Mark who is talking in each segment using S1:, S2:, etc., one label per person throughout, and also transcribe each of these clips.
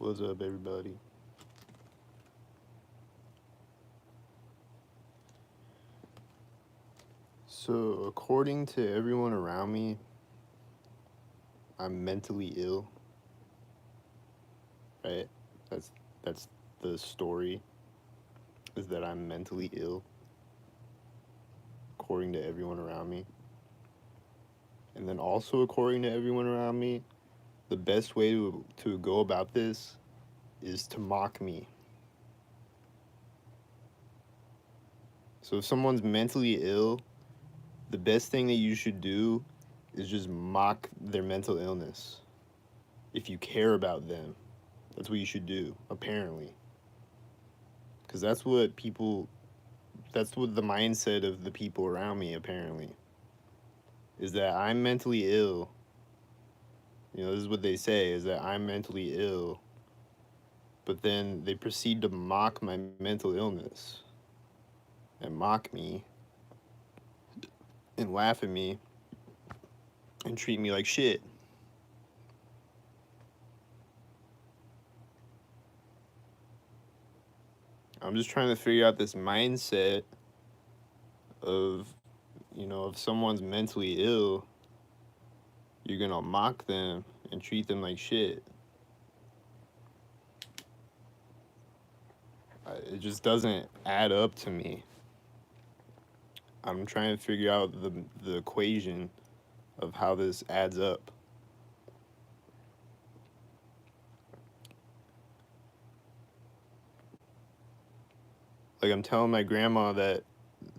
S1: What's up, everybody? So, according to everyone around me, I'm mentally ill, right? That's that's the story, is that I'm mentally ill, according to everyone around me. And then also according to everyone around me, the best way to go about this is to mock me. So if someone's mentally ill, the best thing that you should do is just mock their mental illness. If you care about them, that's what you should do, apparently. Because that's what the mindset of the people around me, apparently, is that I'm mentally ill. This is what they say, is that I'm mentally ill, but then they proceed to mock my mental illness and mock me and laugh at me and treat me like shit. I'm just trying to figure out this mindset of, if someone's mentally ill, you're gonna mock them and treat them like shit. It just doesn't add up to me. I'm trying to figure out the equation of how this adds up. Like, I'm telling my grandma that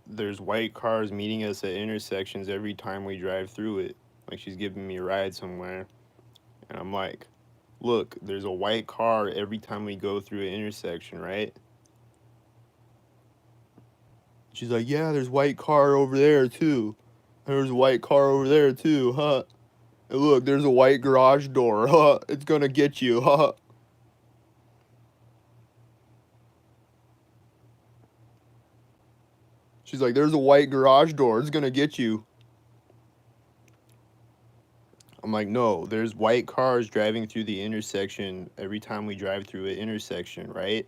S1: there's white cars meeting us at intersections every time we drive through it. Like, she's giving me a ride somewhere. And I'm like, look, there's a white car every time we go through an intersection, right? She's like, yeah, there's white car over there too. There's a white car over there too, huh? And look, there's a white garage door, huh? It's gonna get you, huh? She's like, there's a white garage door. It's gonna get you. I'm like, no, there's white cars driving through the intersection every time we drive through an intersection, right?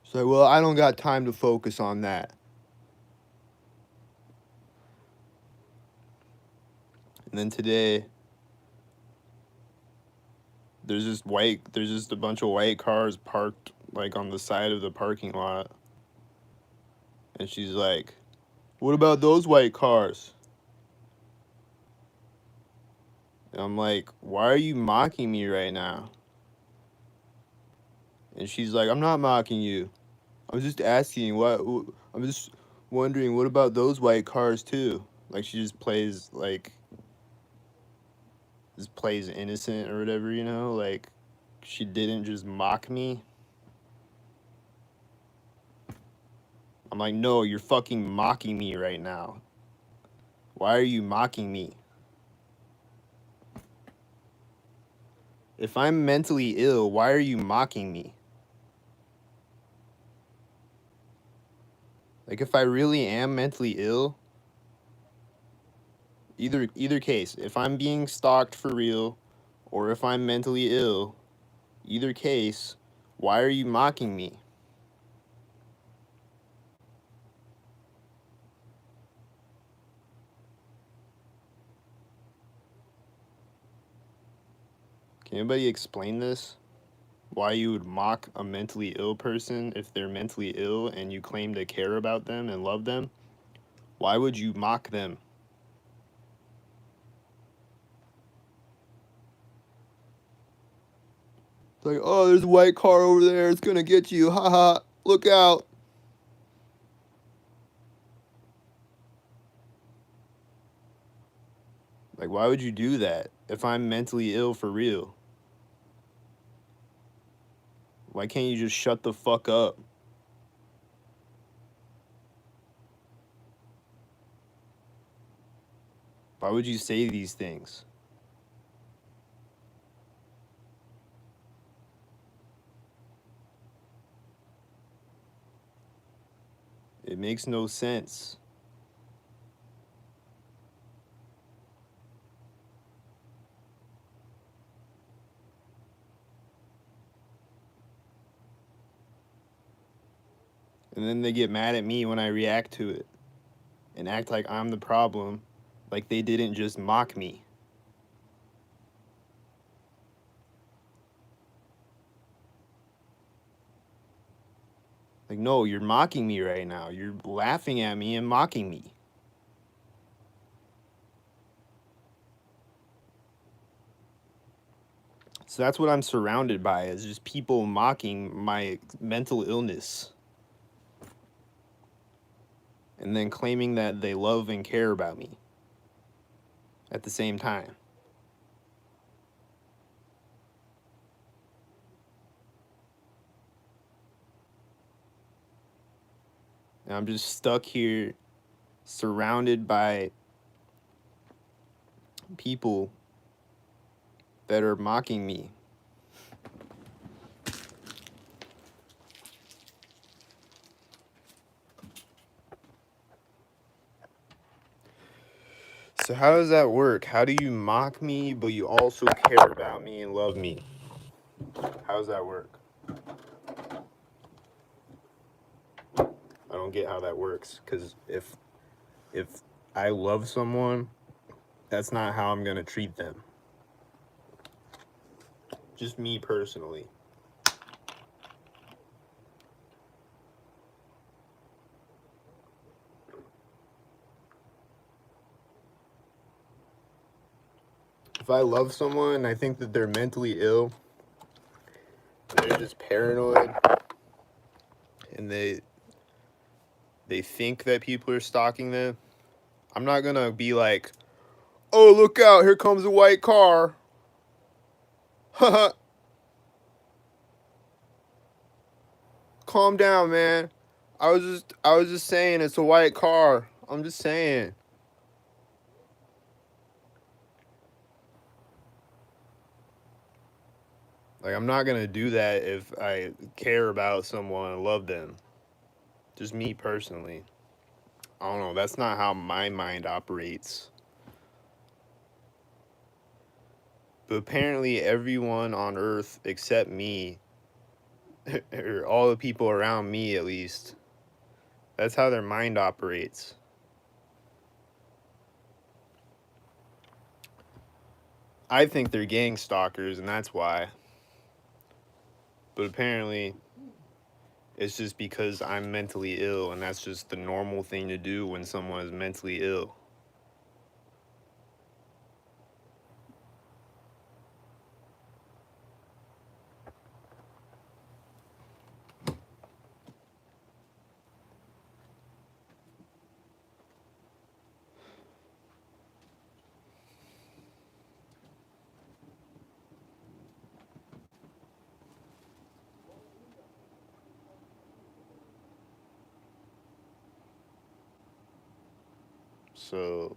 S1: She's like, well, I don't got time to focus on that. And then today, there's just a bunch of white cars parked like on the side of the parking lot. And she's like, what about those white cars? And I'm like, why are you mocking me right now? And she's like, I'm not mocking you. I'm just asking I'm just wondering, what about those white cars too? Like, she just plays innocent or whatever, like she didn't just mock me. I'm like, no, you're fucking mocking me right now. Why are you mocking me? If I'm mentally ill, why are you mocking me? Like, if I really am mentally ill, either case, if I'm being stalked for real or if I'm mentally ill, either case, why are you mocking me? Can anybody explain this? Why you would mock a mentally ill person if they're mentally ill and you claim to care about them and love them? Why would you mock them? It's like, oh, there's a white car over there. It's gonna get you. Haha. Look out. Like, why would you do that if I'm mentally ill for real? Why can't you just shut the fuck up? Why would you say these things? It makes no sense. And then they get mad at me when I react to it and act like I'm the problem, like they didn't just mock me. Like, no, you're mocking me right now. You're laughing at me and mocking me. So that's what I'm surrounded by, is just people mocking my mental illness. And then claiming that they love and care about me at the same time. And I'm just stuck here surrounded by people that are mocking me. So how does that work? How do you mock me, but you also care about me and love me? How does that work? I don't get how that works, because if I love someone, that's not how I'm gonna treat them. Just me personally. If I love someone and I think that they're mentally ill, they're just paranoid, and they think that people are stalking them, I'm not gonna be like, "Oh, look out, here comes a white car." Haha. Calm down, man. I was just saying it's a white car. I'm just saying. Like, I'm not gonna do that if I care about someone and love them. Just me personally. I don't know. That's not how my mind operates. But apparently, everyone on Earth except me, or all the people around me at least, that's how their mind operates. I think they're gang stalkers, and that's why. But apparently, it's just because I'm mentally ill, and that's just the normal thing to do when someone is mentally ill. So,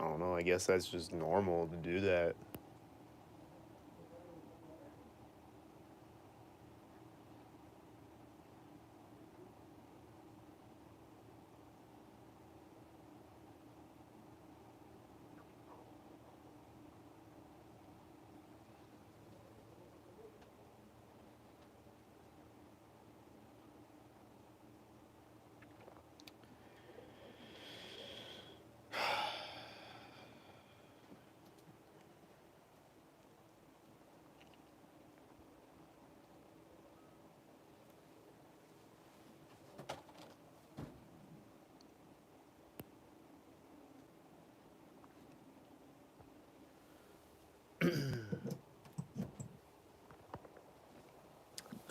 S1: I don't know. I guess that's just normal to do that.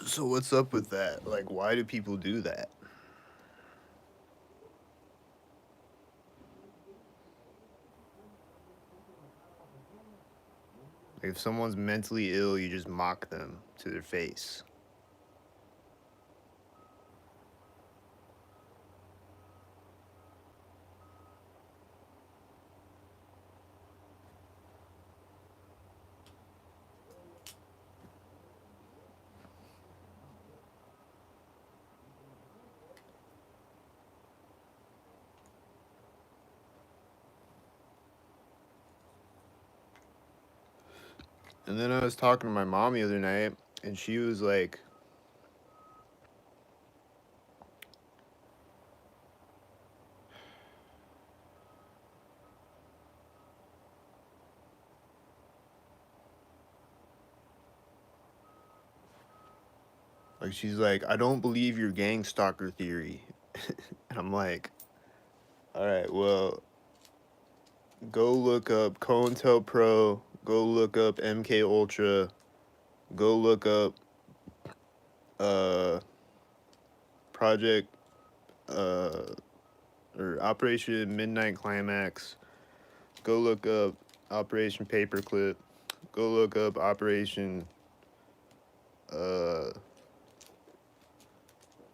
S1: So, what's up with that? Like, why do people do that? Like, if someone's mentally ill, you just mock them to their face. And then I was talking to my mom the other night, and she was like, Like, she's like, I don't believe your gang stalker theory. And I'm like, all right, well, go look up COINTELPRO, go look up MKUltra, go look up uh Project uh or Operation Midnight Climax, go look up Operation Paperclip, go look up Operation uh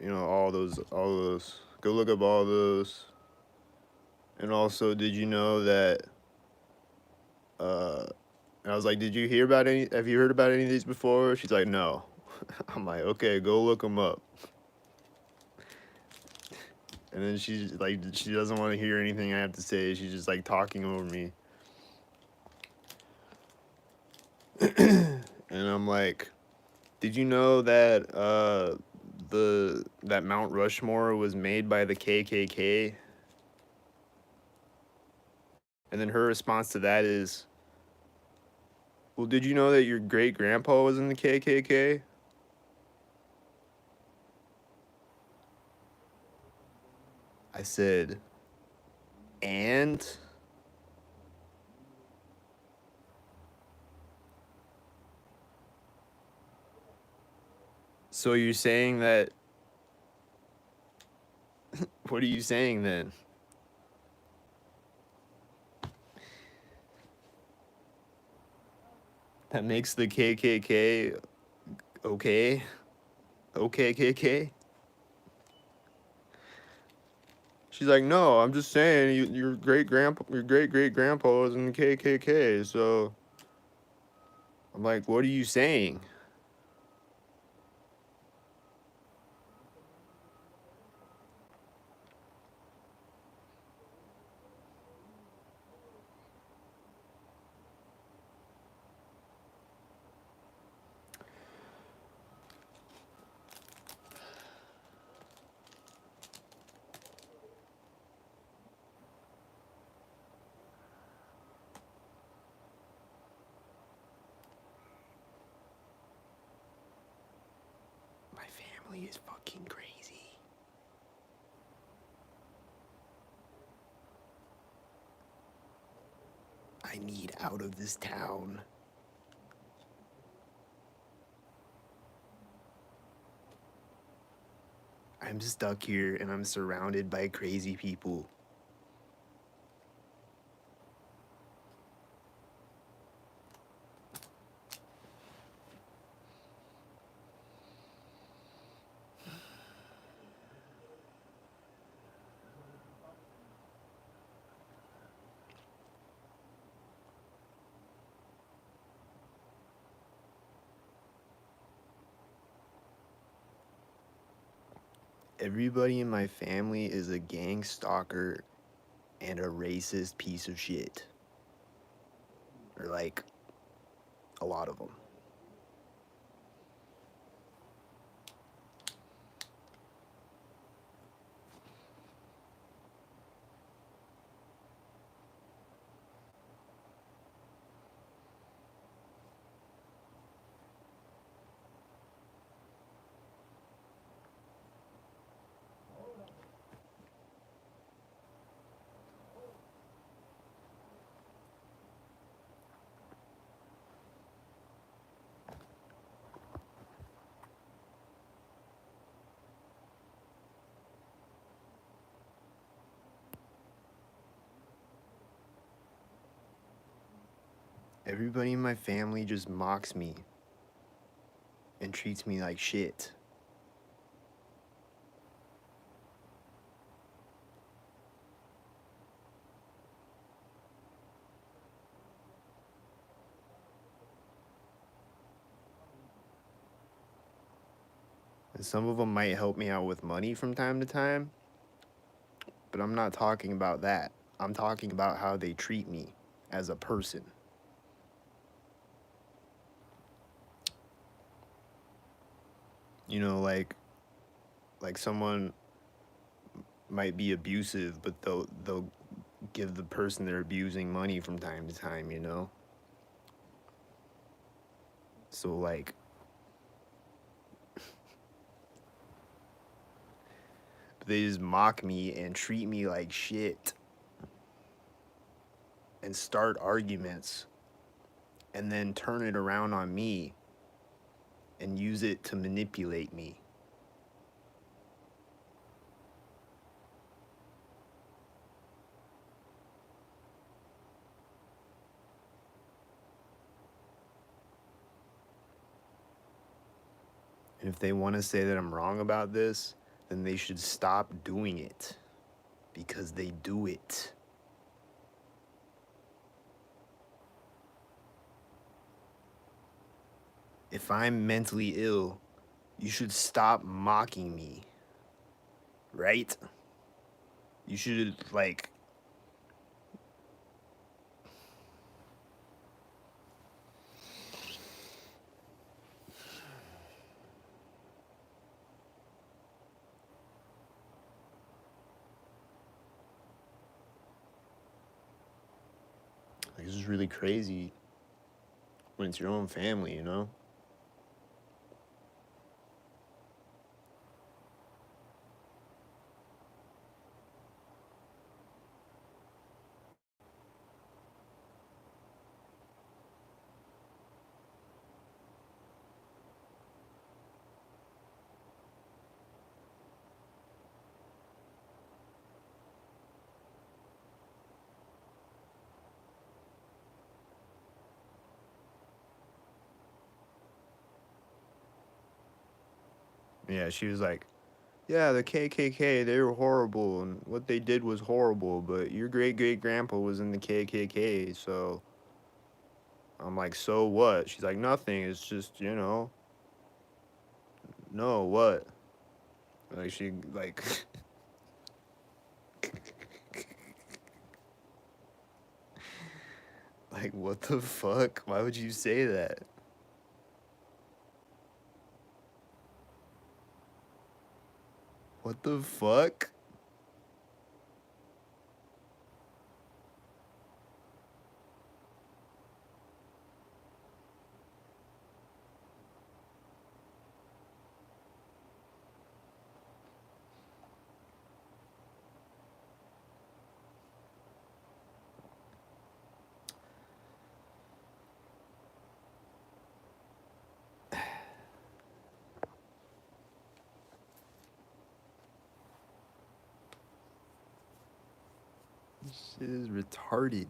S1: all those. Go look up all those. And also, did you know that and I was like, did you hear about any have you heard about any of these before? She's like, no. I'm like, okay, go look them up. And then she's like, she doesn't want to hear anything I have to say. She's just like talking over me. And I'm like, did you know that that Mount Rushmore was made by the KKK? And then her response to that is, well, did you know that your great grandpa was in the KKK? I said, and? So you're saying that, what are you saying then? That makes the KKK okay? Okay, KK? She's like, no, I'm just saying your great great grandpa was in the KKK. So I'm like, what are you saying? My family is fucking crazy. I need out of this town. I'm stuck here and I'm surrounded by crazy people. Everybody in my family is a gang stalker and a racist piece of shit. Or like, a lot of them. Everybody in my family just mocks me and treats me like shit. And some of them might help me out with money from time to time, but I'm not talking about that. I'm talking about how they treat me as a person. You know, like someone might be abusive, but they'll give the person they're abusing money from time to time, you know? So like They just mock me and treat me like shit and start arguments and then turn it around on me and use it to manipulate me. And if they want to say that I'm wrong about this, then they should stop doing it because they do it. If I'm mentally ill, you should stop mocking me, right? You should, like, this is really crazy when it's your own family, you know? Yeah, she was like, yeah, the KKK, they were horrible, and what they did was horrible, but your great-great-grandpa was in the KKK, so I'm like, so what? She's like, nothing, it's just, you know, no, what? Like, she, like, like, what the fuck? Why would you say that? What the fuck? This shit is retarded.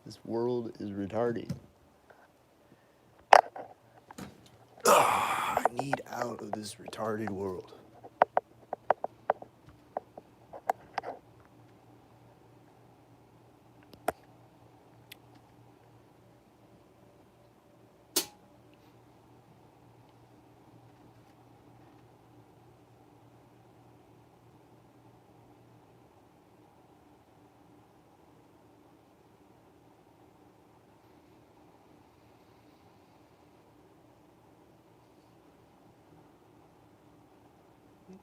S1: This world is retarded. I need out of this retarded world.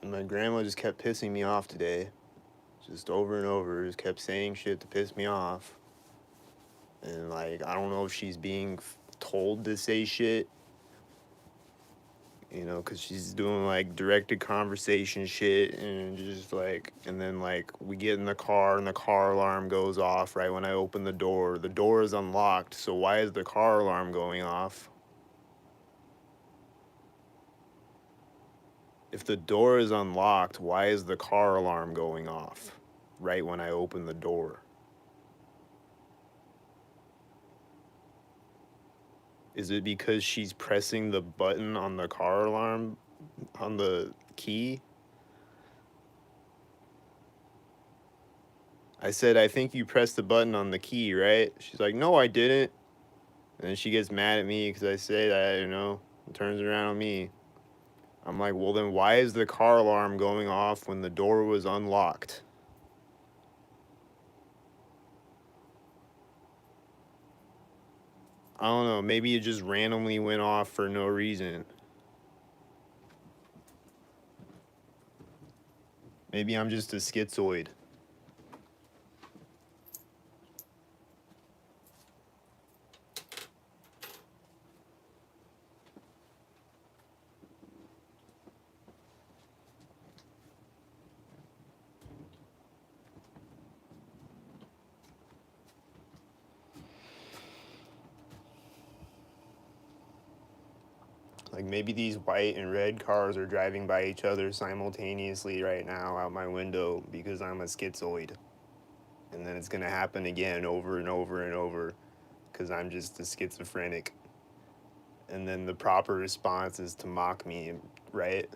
S1: My grandma just kept pissing me off today. Just over and over, just kept saying shit to piss me off. And, like, I don't know if she's being told to say shit, you know, because she's doing, like, directed conversation shit, and just, like, and then, like, we get in the car, and the car alarm goes off right when I open the door. The door is unlocked, so why is the car alarm going off? If the door is unlocked, why is the car alarm going off right when I open the door? Is it because she's pressing the button on the car alarm on the key? I said, I think you pressed the button on the key, right? She's like, no, I didn't. And then she gets mad at me because I say that, you know, and turns around on me. I'm like, well, then why is the car alarm going off when the door was unlocked? I don't know. Maybe it just randomly went off for no reason. Maybe I'm just a schizoid. Like maybe these white and red cars are driving by each other simultaneously right now out my window because I'm a schizoid. And then it's gonna happen again over and over and over because I'm just a schizophrenic. And then the proper response is to mock me, right?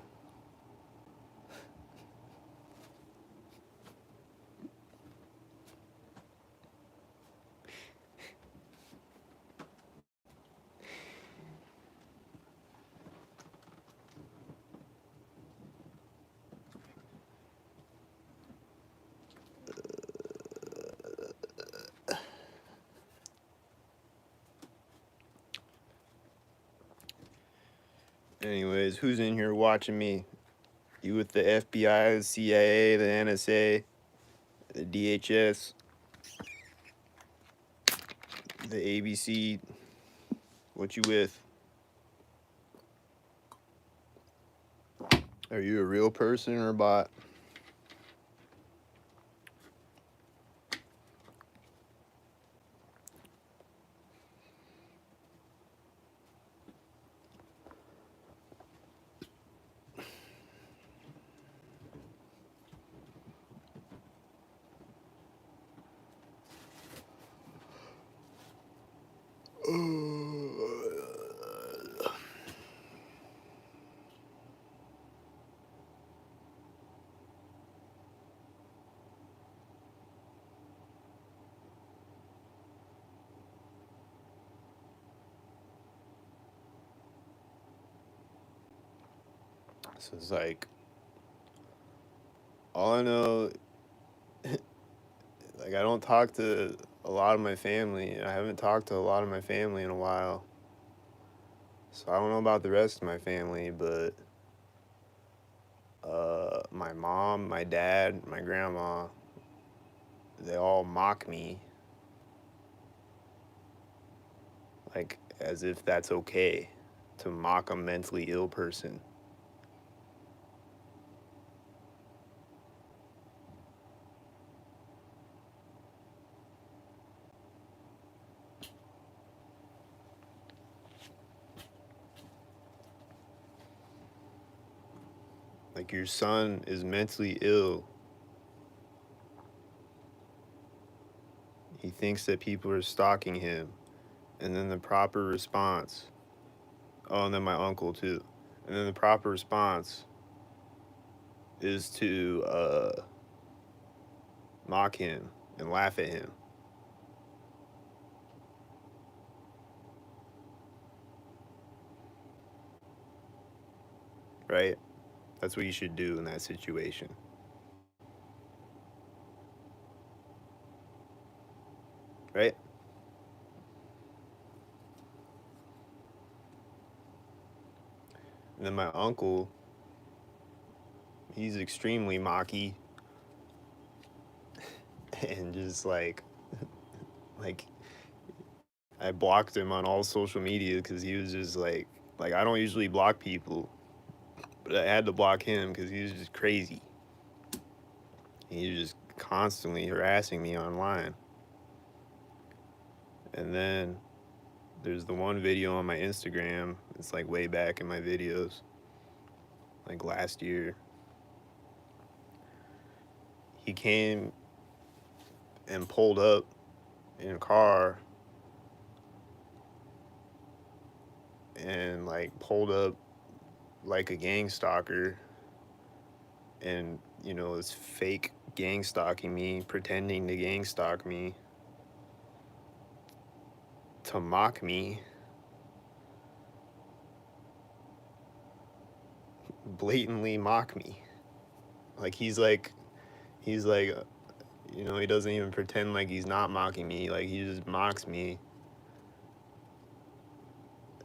S1: Anyways, who's in here watching me? You with the FBI, the CIA, the NSA, the DHS, the ABC? What you with? Are you a real person or a bot? So it's like, all I know, like, I don't talk to a lot of my family. I haven't talked to a lot of my family in a while. So I don't know about the rest of my family, but my mom, my dad, my grandma, they all mock me, like, as if that's okay to mock a mentally ill person. Like, your son is mentally ill. He thinks that people are stalking him. And then the proper response, oh, and then my uncle too. And then the proper response is to mock him and laugh at him. Right? That's what you should do in that situation. Right? And then my uncle, he's extremely mocky and just like I blocked him on all social media because he was just like I don't usually block people, but I had to block him because he was just crazy. He was just constantly harassing me online. And then there's the one video on my Instagram. It's like way back in my videos, like last year. He came and pulled up in a car and like pulled up like a gang stalker and, you know, is fake gang stalking me, pretending to gang stalk me, to mock me, blatantly mock me. Like he's like, you know, he doesn't even pretend like he's not mocking me. Like he just mocks me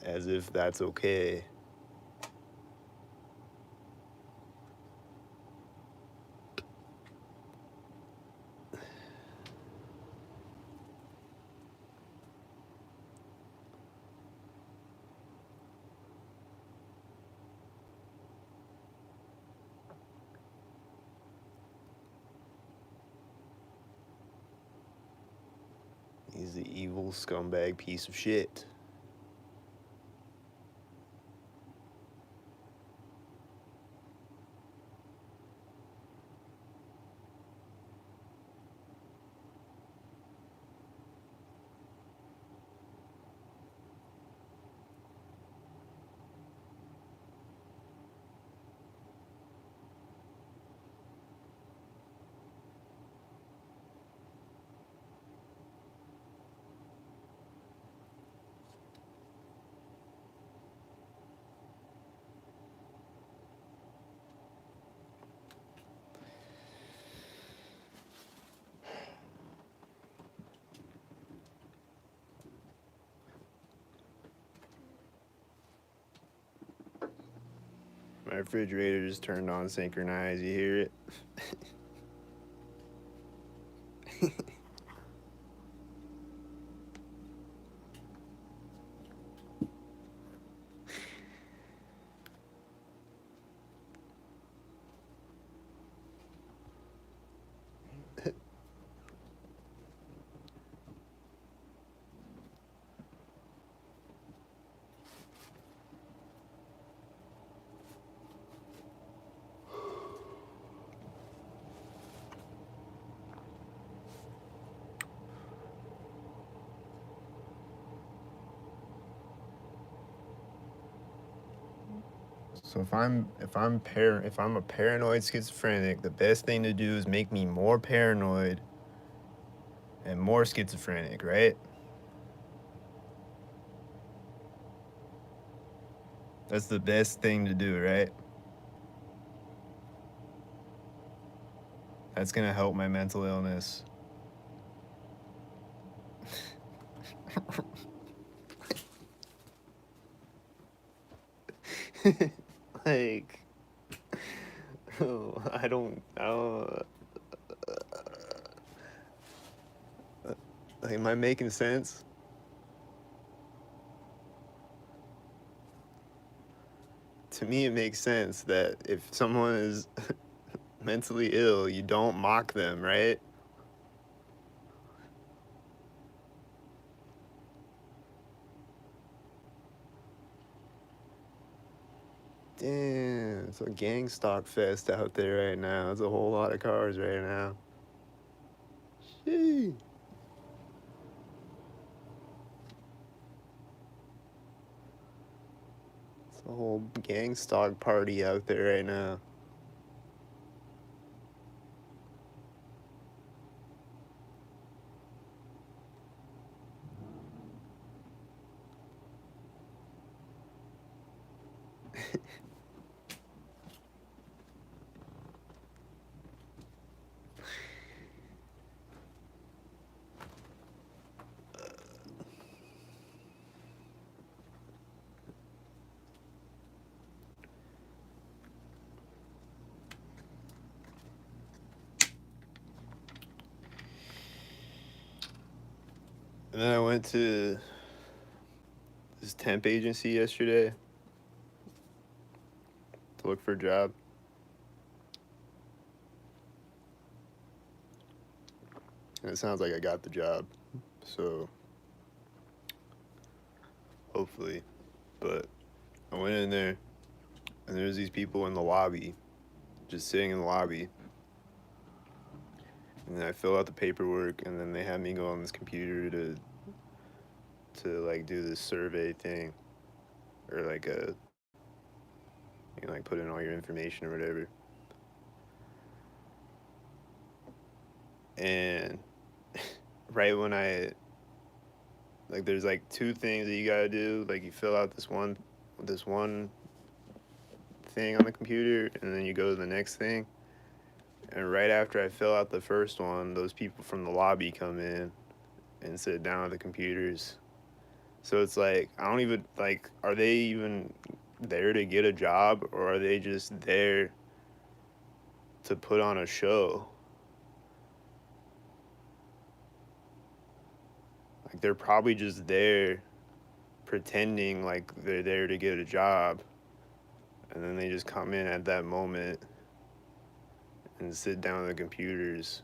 S1: as if that's okay. He's an evil scumbag piece of shit. My refrigerator just turned on synchronized. You hear it? So if I'm a paranoid schizophrenic, the best thing to do is make me more paranoid and more schizophrenic, right? That's the best thing to do, right? That's gonna help my mental illness. Like, oh, I don't, like, am I making sense? To me, it makes sense that if someone is mentally ill, you don't mock them, right? Damn, it's a gang stalk fest out there right now. It's a whole lot of cars right now. Sheesh. It's a whole gang stalk party out there right now. And then I went to this temp agency yesterday to look for a job. And it sounds like I got the job. So hopefully. But I went in there and there's these people in the lobby, just sitting in the lobby. And then I fill out the paperwork and then they have me go on this computer to like do this survey thing. Or like like put in all your information or whatever. And right when like there's like two things that you gotta do. Like you fill out this one thing on the computer and then you go to the next thing. And right after I fill out the first one, those people from the lobby come in and sit down at the computers. So it's like I don't even like, are they even there to get a job or are they just there to put on a show? Like they're probably just there pretending like they're there to get a job. And then they just come in at that moment and sit down at the computers.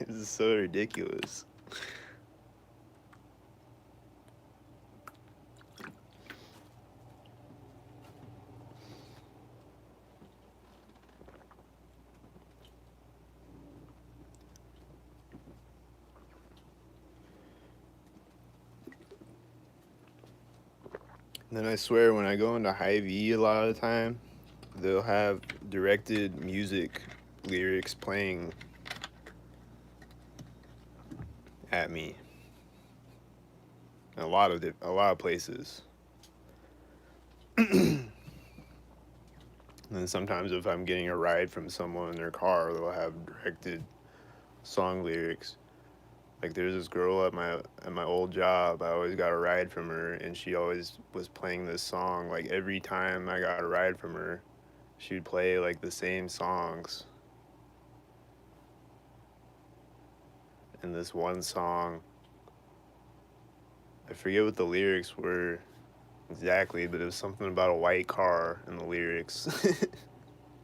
S1: This is so ridiculous. And then I swear when I go into Hy-Vee a lot of the time, they'll have directed music lyrics playing at me. In a lot of places. And then sometimes if I'm getting a ride from someone in their car, they'll have directed song lyrics. Like there's this girl at my old job. I always got a ride from her, and she always was playing this song. Like every time I got a ride from her, she'd play like the same songs. And this one song, I forget what the lyrics were exactly, but it was something about a white car in the lyrics.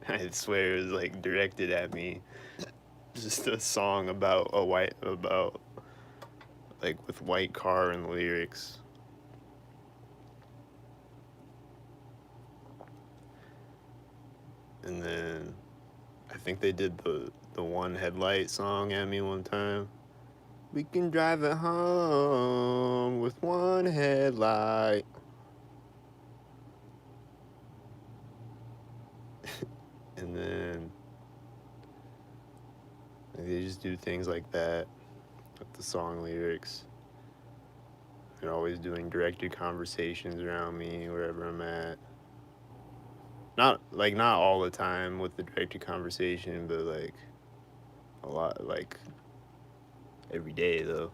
S1: I swear it was like directed at me. Just a song about like with white car in the lyrics. And then I think they did the one headlight song at me one time. We can drive it home with one headlight. And then they just do things like that with the song lyrics. They're always doing directed conversations around me wherever I'm at. Not all the time with the directed conversation, but like a lot, like every day though.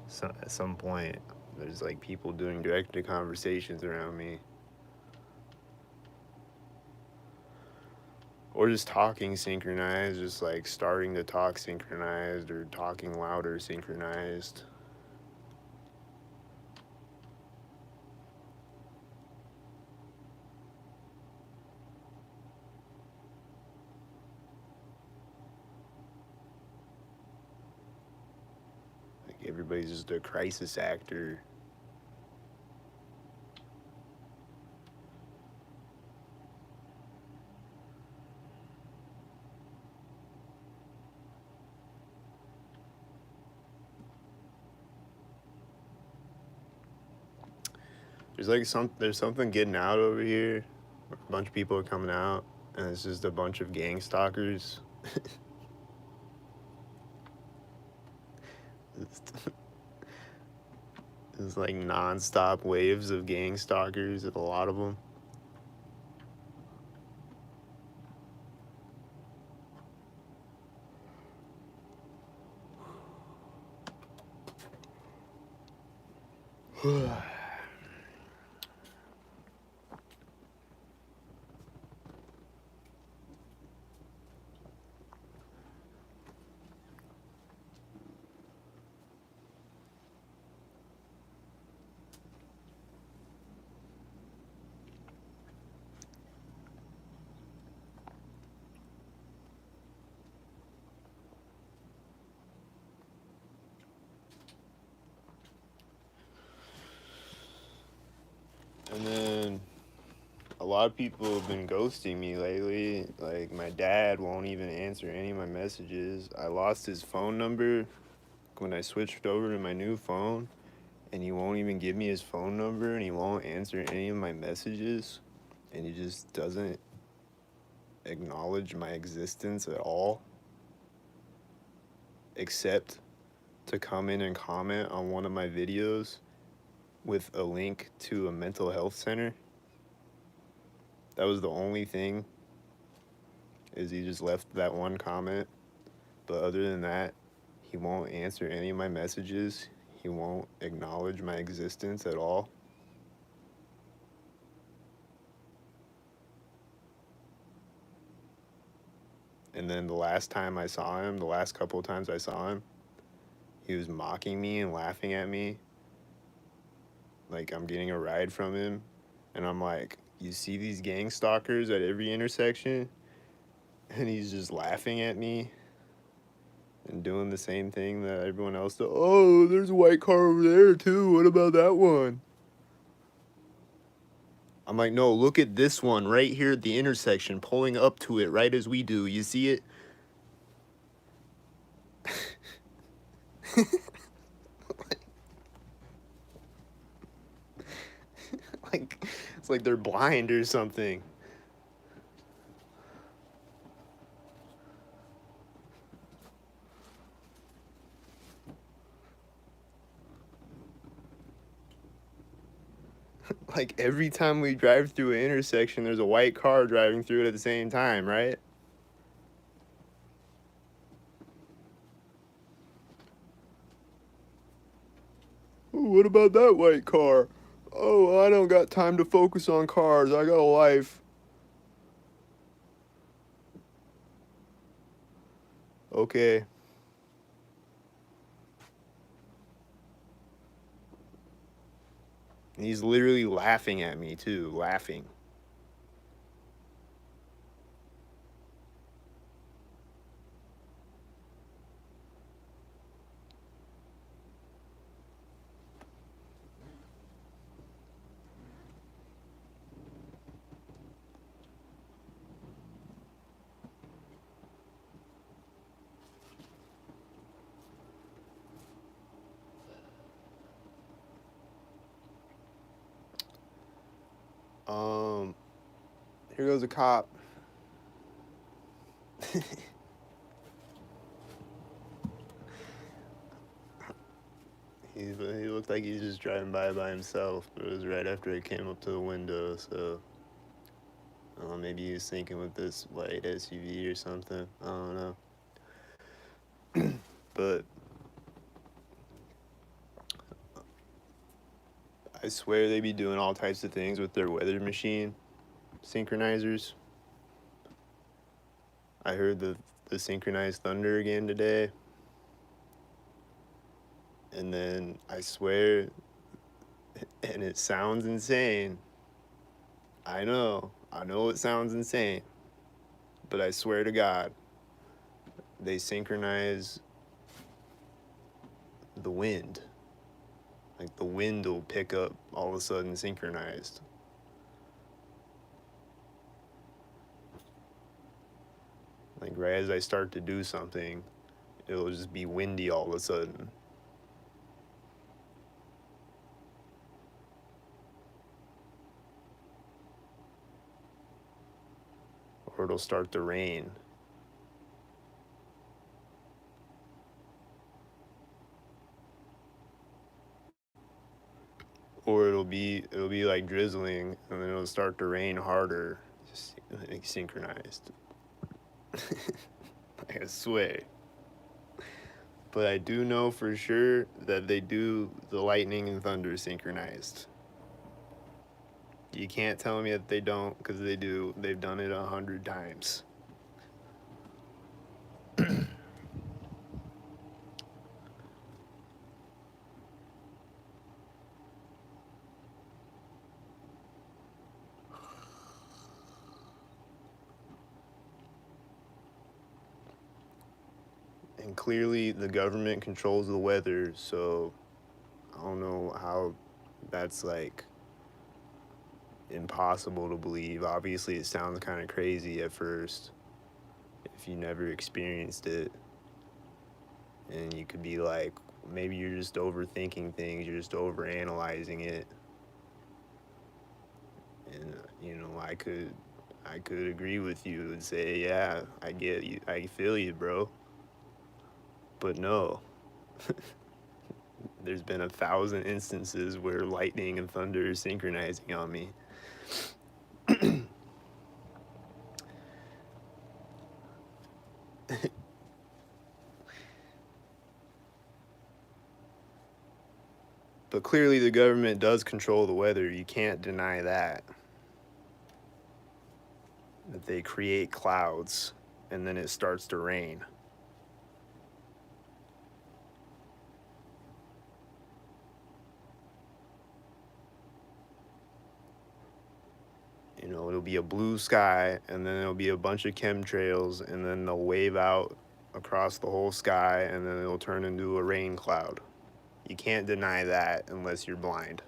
S1: So at some point, there's like people doing directed conversations around me, or just talking synchronized, just like starting to talk synchronized or talking louder synchronized. Like everybody's just a crisis actor. There's something getting out over here. A bunch of people are coming out, and it's just a bunch of gang stalkers. It's like non-stop waves of gang stalkers, a lot of them. And then a lot of people have been ghosting me lately. Like my dad won't even answer any of my messages. I lost his phone number when I switched over to my new phone, and he won't even give me his phone number, and he won't answer any of my messages, and he just doesn't acknowledge my existence at all, except to come in and comment on one of my videos with a link to a mental health center. That was the only thing, is he just left that one comment. But other than that, he won't answer any of my messages. He won't acknowledge my existence at all. And then the last couple of times I saw him, he was mocking me and laughing at me. Like I'm getting a ride from him. And I'm like, you see these gang stalkers at every intersection? And he's just laughing at me and doing the same thing that everyone else does. Oh, there's a white car over there too. What about that one? I'm like, no, look at this one right here at the intersection, pulling up to it right as we do. You see it? Like, it's like they're blind or something. Like every time we drive through an intersection, there's a white car driving through it at the same time, right? what about that white car? Oh, I don't got time to focus on cars. I got a life. Okay. He's literally laughing at me, too. Laughing. Um, Here goes a cop. He looked like he's just driving by himself, but it was right after I came up to the window, so maybe he was thinking with this white SUV or something. I don't know. But I swear they be doing all types of things with their weather machine synchronizers. I heard the synchronized thunder again today. And then I swear, and it sounds insane. I know it sounds insane. But I swear to God, they synchronize the wind. Like the wind will pick up all of a sudden synchronized. Like right as I start to do something, it'll just be windy all of a sudden. Or it'll start to rain. Or it'll be like drizzling and then it'll start to rain harder. Just like synchronized. I swear. But I do know for sure that they do the lightning and thunder synchronized. You can't tell me that they don't, because they do. They've done it 100 times. And clearly the government controls the weather, so I don't know how that's like impossible to believe. Obviously it sounds kind of crazy at first if you never experienced it. And you could be like, maybe you're just overthinking things, you're just overanalyzing it. And I could agree with you and say, yeah, I get you, I feel you, bro. But no, there's been 1,000 instances where lightning and thunder is synchronizing on me. But clearly the government does control the weather. You can't deny that. That they create clouds and then it starts to rain. It'll be a blue sky and then it'll be a bunch of chemtrails and then they'll wave out across the whole sky and then it'll turn into a rain cloud. You can't deny that unless you're blind.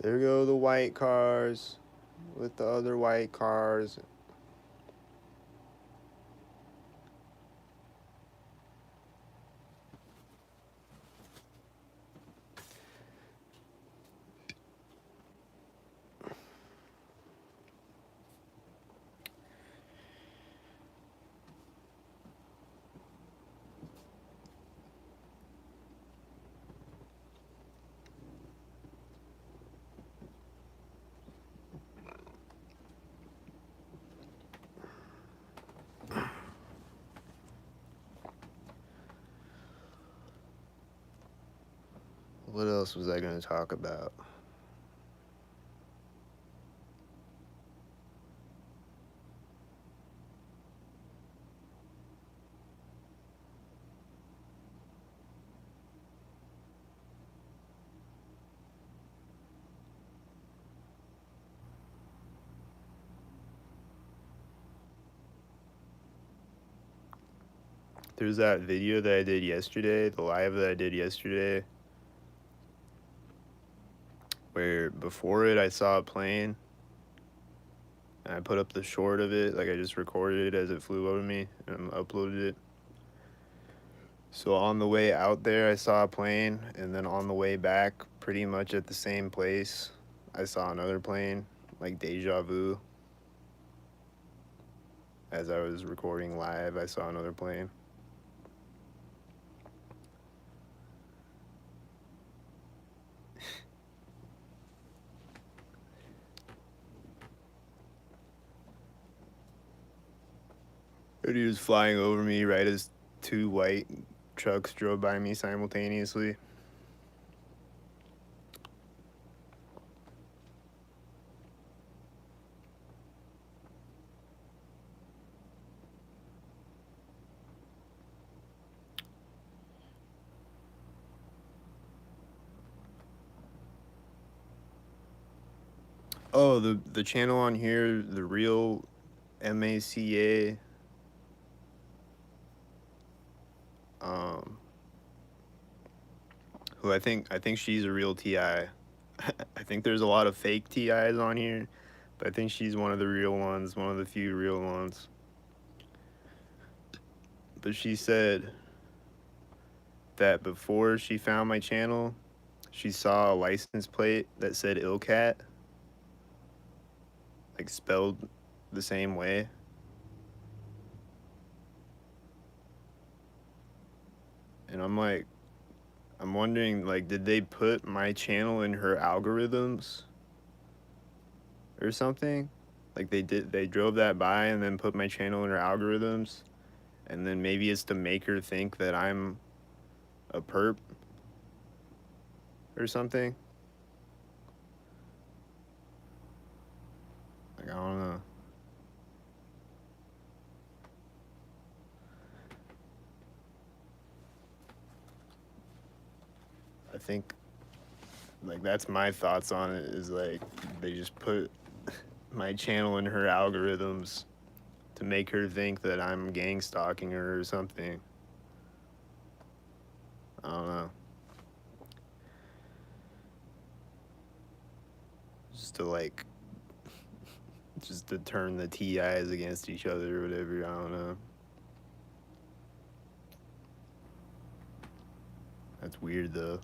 S1: There go the white cars with the other white cars. else was I gonna talk about? There's that video that I did yesterday, the live that I did yesterday, where before it I saw a plane, and I put up the short of it, like I just recorded it as it flew over me and uploaded it. So on the way out there, I saw a plane, and then on the way back, pretty much at the same place, I saw another plane, like deja vu. As I was recording live, I saw another plane. And he was flying over me right as two white trucks drove by me simultaneously. Oh, the channel on here, the real MACA, who I think she's a real TI. I think there's a lot of fake TIs on here, but I think she's one of the real ones, one of the few real ones. But she said that before she found my channel, she saw a license plate that said ILLKAT, like spelled the same way. And I'm wondering, like, did they put my channel in her algorithms or something? Like they drove that by and then put my channel in her algorithms, and then maybe it's to make her think that I'm a perp or something. Like, I don't know. I think, like, that's my thoughts on it, is like they just put my channel in her algorithms to make her think that I'm gang stalking her or something. I don't know. Just to like, just to turn the TIs against each other or whatever. I don't know. That's weird though.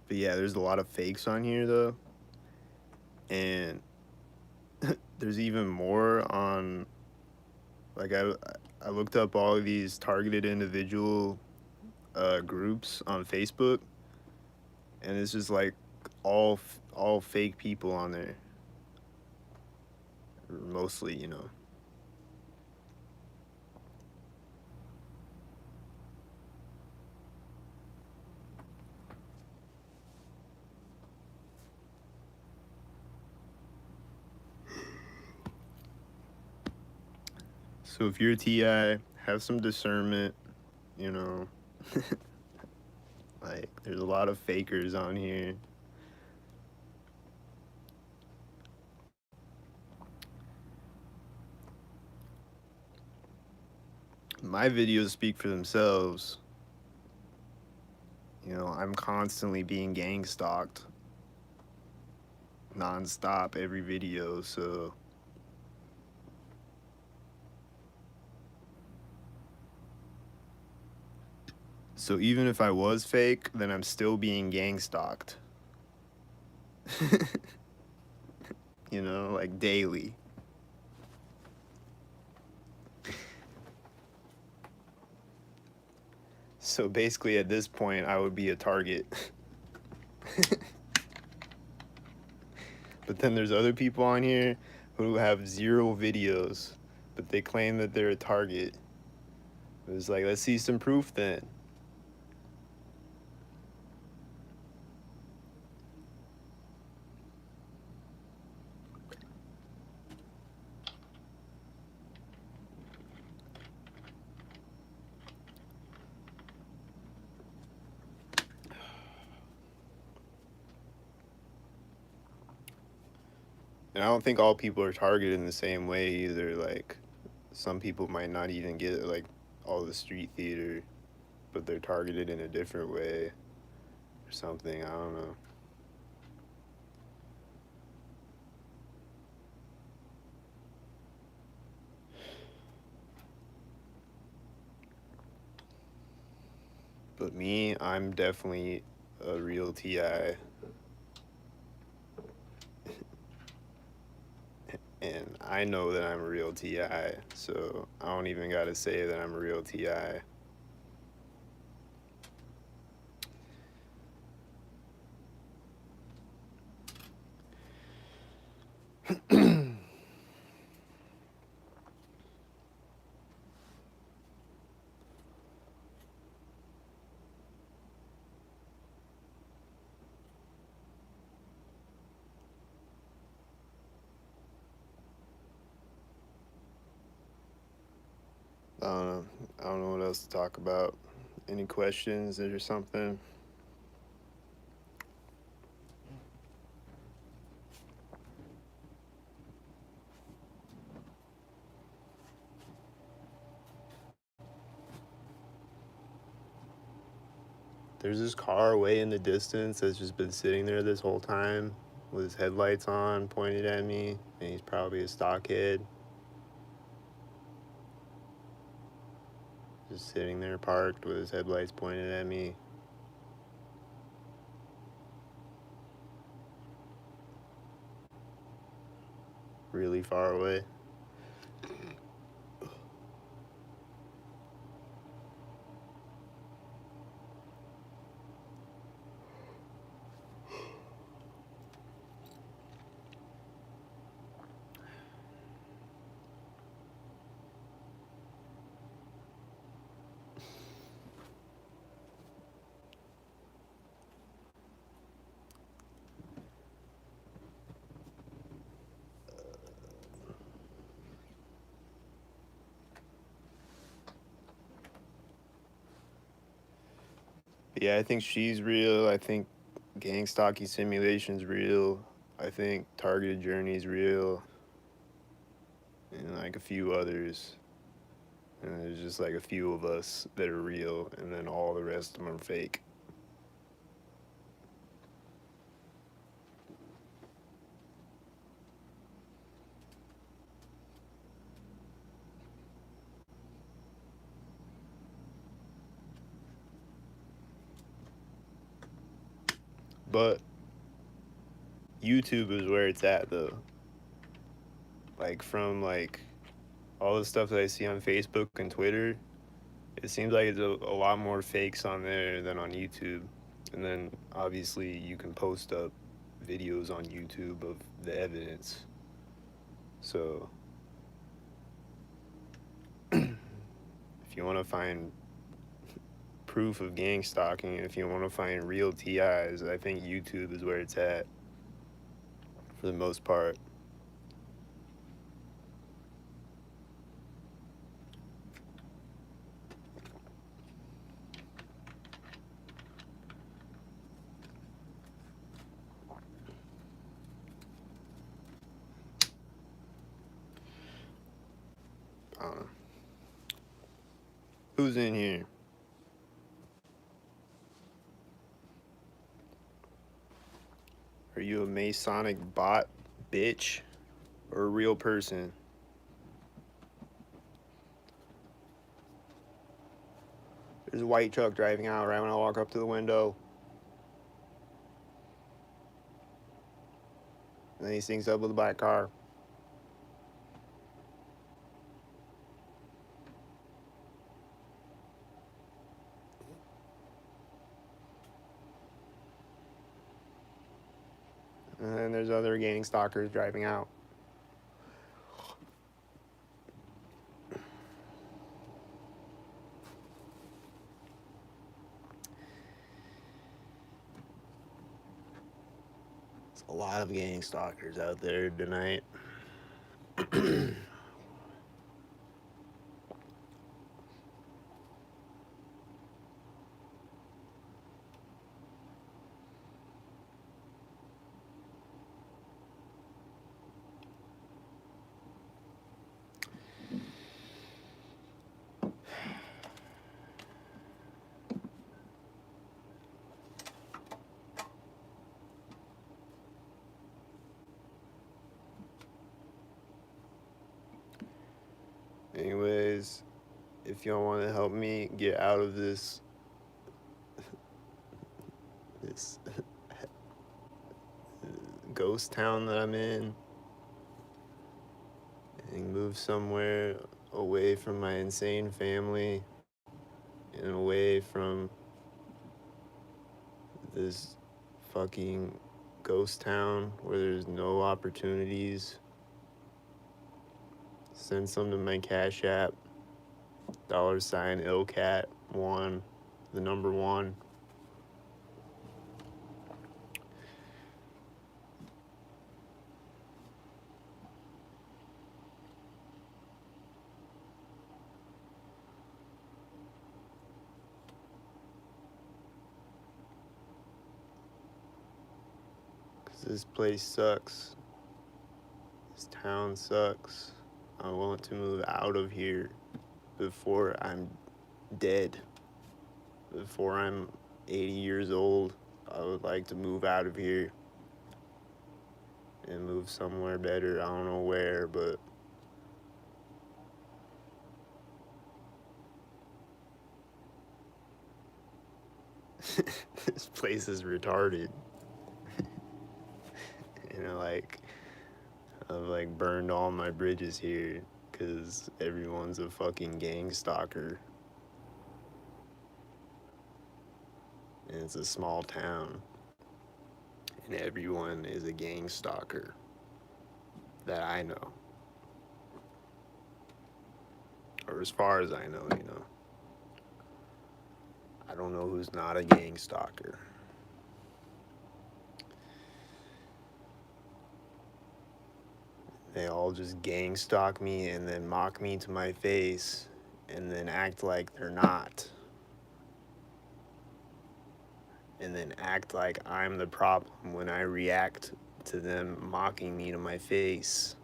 S1: But yeah, there's a lot of fakes on here though. And there's even more on, like, I looked up all of these targeted individual groups on Facebook, and it's just like all fake people on there, mostly, you know. So if you're a TI, have some discernment, you know. Like, there's a lot of fakers on here. My videos speak for themselves. You know, I'm constantly being gang stalked non-stop every video, so even if I was fake, then I'm still being gang stalked. You know, like daily. So basically, at this point, I would be a target. But then there's other people on here who have 0 videos, but they claim that they're a target. It was like, let's see some proof then. And I don't think all people are targeted in the same way either. Like, some people might not even get like all the street theater, but they're targeted in a different way or something. I don't know. But me, I'm definitely a real TI. And I know that I'm a real TI, so I don't even gotta say that I'm a real TI. I don't know. I don't know what else to talk about. Any questions or something? There's this car way in the distance that's just been sitting there this whole time with his headlights on, pointed at me, and he's probably a stockhead. Just sitting there parked with his headlights pointed at me. Really far away. But yeah, I think she's real. I think gang stalking simulation's real. I think targeted journey's real. And like a few others. And there's just like a few of us that are real, and then all the rest of them are fake. But YouTube is where it's at though. Like from like all the stuff that I see on Facebook and Twitter, it seems like it's a lot more fakes on there than on YouTube. And then obviously you can post up videos on YouTube of the evidence. So if you want to find proof of gang stalking, if you want to find real TIs, I think YouTube is where it's at for the most part. Who's in here? Are you a Masonic bot, bitch, or a real person? There's a white truck driving out right when I walk up to the window. then he syncs up with a black car. And then there's other gang stalkers driving out. There's a lot of gang stalkers out there tonight. Anyways, if y'all want to help me get out of this ghost town that I'm in and move somewhere away from my insane family and away from this fucking ghost town where there's no opportunities, send some to my Cash App, $ ILLKAT 1, the number 1. This place sucks. This town sucks. I want to move out of here before I'm dead. Before I'm 80 years old, I would like to move out of here and move somewhere better. I don't know where, but this place is retarded. You know, I've burned all my bridges here because everyone's a fucking gang stalker. And it's a small town. And everyone is a gang stalker that I know. Or as far as I know, you know. I don't know who's not a gang stalker. They all just gang stalk me and then mock me to my face and then act like they're not. And then act like I'm the problem when I react to them mocking me to my face.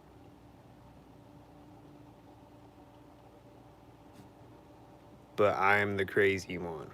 S1: But I'm the crazy one.